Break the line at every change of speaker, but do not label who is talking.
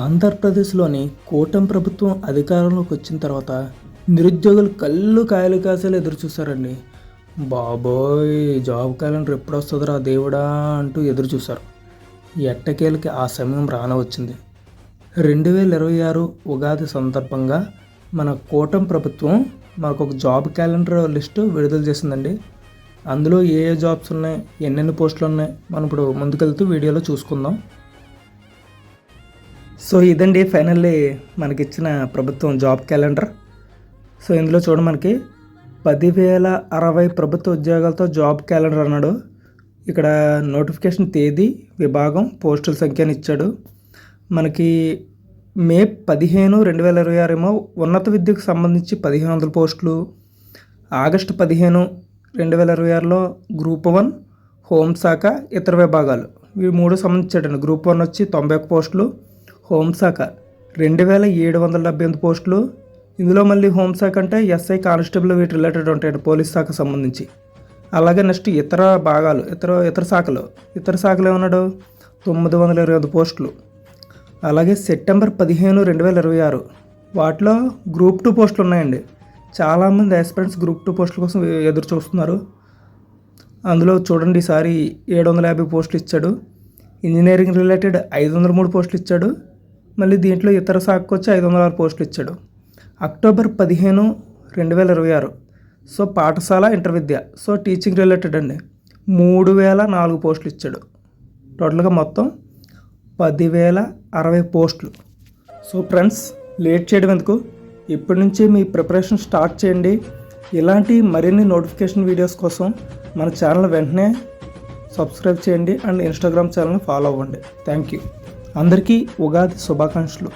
ఆంధ్రప్రదేశ్లోని కూటమి ప్రభుత్వం అధికారంలోకి వచ్చిన తర్వాత నిరుద్యోగులు కళ్ళు కాయలు కాసేలా ఎదురు చూశారండి. బాబోయ్, జాబ్ క్యాలెండర్ ఎప్పుడు వస్తుందిరా దేవుడా అంటూ ఎదురు చూశారు. ఎట్టకేలకి ఆ సమయం రానవచ్చింది. 2026 ఉగాది సందర్భంగా మన కూటమి ప్రభుత్వం మనకు ఒక జాబ్ క్యాలెండర్ లిస్టు విడుదల చేసిందండి. అందులో ఏ ఏ జాబ్స్ ఉన్నాయి, ఎన్నెన్ని పోస్టులు ఉన్నాయి, మనం ఇప్పుడు ముందుకెళ్తూ వీడియోలో చూసుకుందాం. సో ఇదండి ఫైనల్లీ మనకిచ్చిన ప్రభుత్వం జాబ్ క్యాలెండర్. సో ఇందులో చూడండి, మనకి 10,060 ప్రభుత్వ ఉద్యోగాలతో జాబ్ క్యాలెండర్ అన్నాడు. ఇక్కడ నోటిఫికేషన్ తేదీ, విభాగం, పోస్టుల సంఖ్యని ఇచ్చాడు. మనకి మే 15, 2026 ఏమో ఉన్నత విద్యకు సంబంధించి 1,500 పోస్టులు. ఆగస్టు 15, 2026లో గ్రూప్ 1, హోంశాఖ, ఇతర విభాగాలు ఇవి 3 సంబంధించాడండి. గ్రూప్ 1 వచ్చి 91 పోస్టులు, హోంశాఖ 2,778 పోస్టులు. ఇందులో మళ్ళీ హోంశాఖ అంటే ఎస్ఐ, కానిస్టేబుల్ వీటి రిలేటెడ్ ఉంటాయండి, పోలీస్ శాఖ సంబంధించి. అలాగే నెక్స్ట్ ఇతర భాగాలు, ఇతర శాఖలు ఏమన్నాడు, 928 పోస్టులు. అలాగే సెప్టెంబర్ 15, 2026 వాటిలో గ్రూప్ 2 పోస్టులు ఉన్నాయండి. చాలామంది ఆస్పిరెంట్స్ గ్రూప్ 2 పోస్టుల కోసం ఎదురు చూస్తున్నారు. అందులో చూడండి, ఈసారి 750 పోస్టులు ఇచ్చాడు. ఇంజనీరింగ్ రిలేటెడ్ 503 పోస్టులు ఇచ్చాడు. మళ్ళీ దీంట్లో ఇతర శాఖకు వచ్చి 506 పోస్టులు ఇచ్చాడు. అక్టోబర్ 15, 2026 సో పాఠశాల, ఇంటర్ విద్య, సో టీచింగ్ రిలేటెడ్ అండి, 3,004 పోస్టులు ఇచ్చాడు. టోటల్గా మొత్తం 10,060 పోస్టులు. సో ఫ్రెండ్స్, లేట్ చేయడం ఎందుకు, ఇప్పటి నుంచి మీ ప్రిపరేషన్ స్టార్ట్ చేయండి. ఇలాంటి మరిన్ని నోటిఫికేషన్ వీడియోస్ కోసం మన ఛానల్ వెంటనే సబ్స్క్రైబ్ చేయండి అండ్ ఇన్స్టాగ్రామ్ ఛానల్ని ఫాలో అవ్వండి. Thank you. అందరికీ ఉగాది శుభాకాంక్షలు.